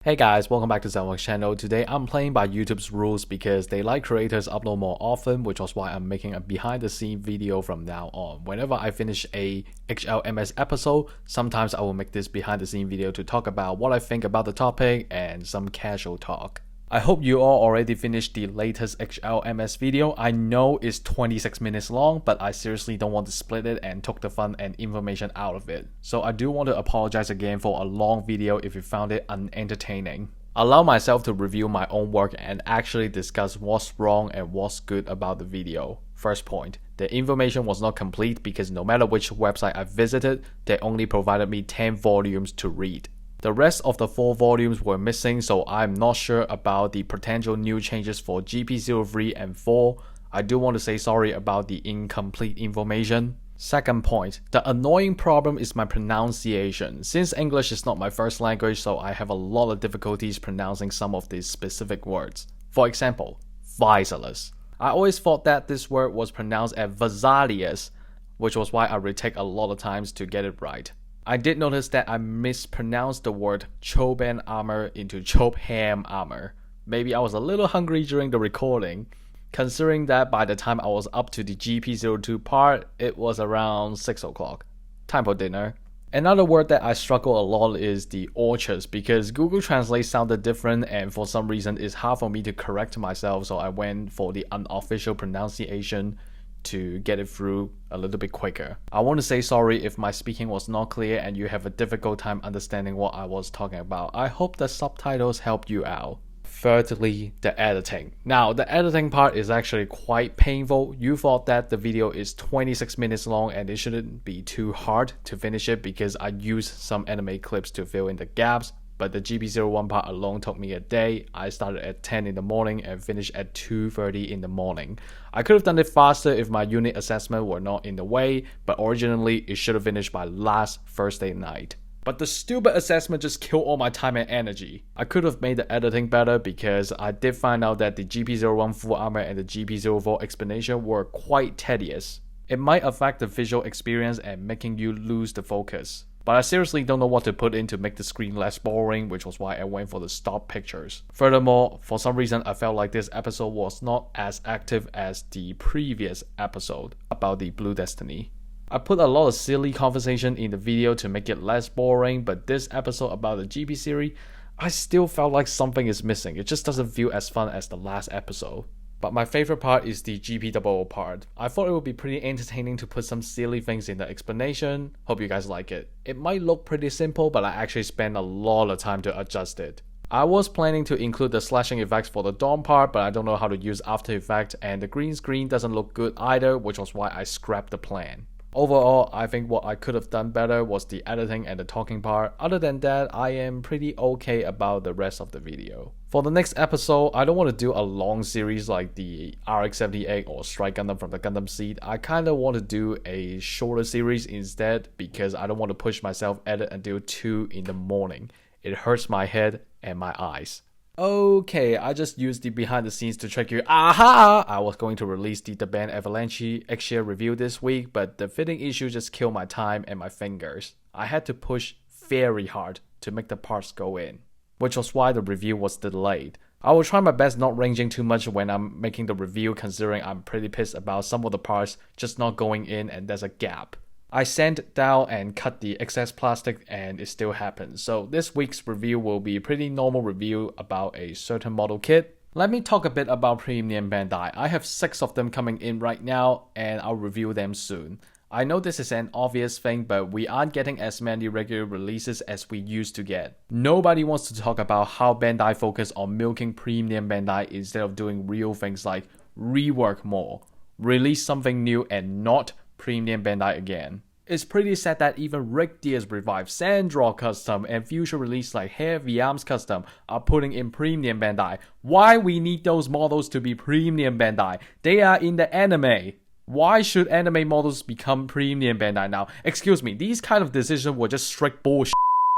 Hey guys, welcome back to H.L.M.S channel. Today I'm playing by YouTube's rules because they like creators upload more often, which was why I'm making a behind the scene video from now on. Whenever I finish a H.L.M.S episode, sometimes I will make this behind the scene video to talk about what I think about the topic and some casual talk. I hope you all already finished the latest H.L.M.S video. I know it's 26 minutes long, but I seriously don't want to split it and took the fun and information out of it. So I do want to apologize again for a long video if you found it unentertaining. Allow myself to review my own work and actually discuss what's wrong and what's good about the video. First point, the information was not complete because no matter which website I visited, they only provided me 10 volumes to read. The rest of the 4 volumes were missing, so I'm not sure about the potential new changes for GP03 and 4. I do want to say sorry about the incomplete information. Second point, the annoying problem is my pronunciation. Since English is not my first language, so I have a lot of difficulties pronouncing some of these specific words. For example, Physalis. I always thought that this word was pronounced as Vesalius, which was why I retake a lot of times to get it right. I did notice that I mispronounced the word H.L.M. armor into H.L.M. armor. Maybe I was a little hungry during the recording, considering that by the time I was up to the GP02 part, it was around 6 o'clock. Time for dinner. Another word that I struggle a lot is the orchards because Google Translate sounded different and for some reason it's hard for me to correct myself, so I went for the unofficial pronunciation to get it through a little bit quicker. I want to say sorry if my speaking was not clear and you have a difficult time understanding what I was talking about. I hope the subtitles helped you out. Thirdly, the editing. Now, the editing part is actually quite painful. You thought that the video is 26 minutes long and it shouldn't be too hard to finish it because I used some anime clips to fill in the gaps. But the GP01 part alone took me a day. I started at 10 in the morning and finished at 2:30 in the morning. I could have done it faster if my unit assessment were not in the way, but originally it should have finished by last Thursday night. But the stupid assessment just killed all my time and energy. I could have made the editing better because I did find out that the GP01 full armor and the GP04 explanation were quite tedious. It might affect the visual experience and making you lose the focus. But I seriously don't know what to put in to make the screen less boring, which was why I went for the stock pictures. Furthermore, for some reason I felt like this episode was not as active as the previous episode about the Blue Destiny. I put a lot of silly conversation in the video to make it less boring, but this episode about the GP series, I still felt like something is missing. It just doesn't feel as fun as the last episode. But my favorite part is the GP00 part. I thought it would be pretty entertaining to put some silly things in the explanation. Hope you guys like it. It might look pretty simple, but I actually spent a lot of time to adjust it. I was planning to include the slashing effects for the dawn part, but I don't know how to use After Effects, and the green screen doesn't look good either, which was why I scrapped the plan. Overall, I think what I could have done better was the editing and the talking part. Other than that, I am pretty okay about the rest of the video. For the next episode, I don't want to do a long series like the RX-78 or Strike Gundam from the Gundam Seed. I kinda want to do a shorter series instead because I don't want to push myself edit until 2 in the morning. It hurts my head and my eyes. Okay, I just used the behind the scenes to trick you. Aha! I was going to release the band Avalanche X-Share review this week, but the fitting issue just killed my time and my fingers. I had to push very hard to make the parts go in, which was why the review was delayed. I will try my best not ranging too much when I'm making the review, considering I'm pretty pissed about some of the parts just not going in and there's a gap. I sanded down and cut the excess plastic and it still happens. So this week's review will be a pretty normal review about a certain model kit. Let me talk a bit about Premium Bandai. I have 6 of them coming in right now and I'll review them soon. I know this is an obvious thing, but we aren't getting as many regular releases as we used to get. Nobody wants to talk about how Bandai focus on milking Premium Bandai instead of doing real things like rework more, release something new and not Premium Bandai again. It's pretty sad that even Rick Deer's Revive, Sandro Custom, and future release like Heavy Arms Custom are putting in Premium Bandai. Why we need those models to be Premium Bandai? They are in the anime. Why should anime models become Premium Bandai now? Excuse me, these kind of decisions were just straight bullshit.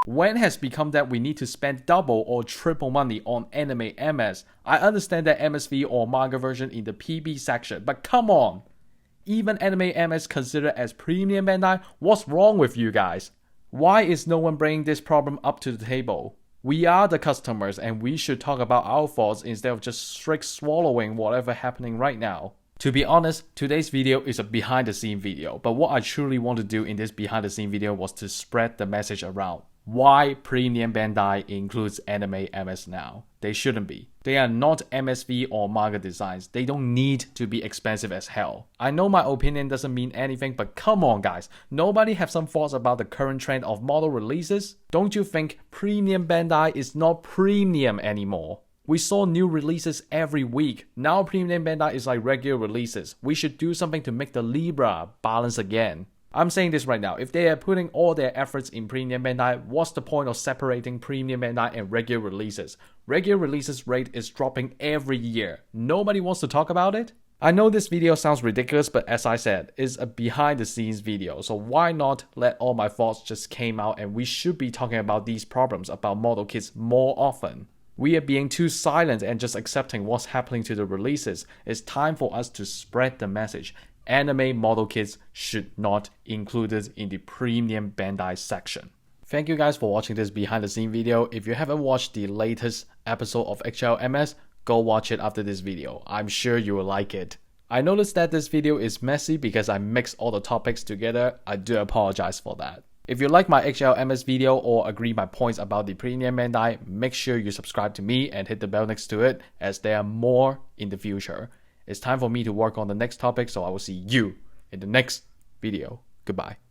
When has become that we need to spend double or triple money on anime MS? I understand that MSV or manga version in the PB section, but come on! Even anime MS considered as Premium Bandai? What's wrong with you guys? Why is no one bringing this problem up to the table? We are the customers and we should talk about our faults instead of just strict swallowing whatever happening right now. To be honest, today's video is a behind the scene video, but what I truly want to do in this behind the scene video was to spread the message around. Why Premium Bandai includes Anime MS now. They shouldn't be. They are not MSV or manga designs. They don't need to be expensive as hell. I know my opinion doesn't mean anything, but come on guys. Nobody have some thoughts about the current trend of model releases? Don't you think Premium Bandai is not premium anymore? We saw new releases every week. Now Premium Bandai is like regular releases. We should do something to make the Libra balance again. I'm saying this right now, if they are putting all their efforts in Premium Bandai, what's the point of separating Premium Bandai and regular releases? Regular releases rate is dropping every year. Nobody wants to talk about it? I know this video sounds ridiculous, but as I said, it's a behind the scenes video, so why not let all my thoughts just came out and we should be talking about these problems about model kits more often. We are being too silent and just accepting what's happening to the releases. It's time for us to spread the message. Anime model kits should not included in the Premium Bandai section. Thank you guys for watching this behind the scene video. If you haven't watched the latest episode of H.L.M.S, go watch it after this video. I'm sure you will like it. I noticed that this video is messy because I mixed all the topics together. I do apologize for that. If you like my H.L.M.S video or agree my points about the Premium Bandai, make sure you subscribe to me and hit the bell next to it as there are more in the future. It's time for me to work on the next topic, so I will see you in the next video. Goodbye.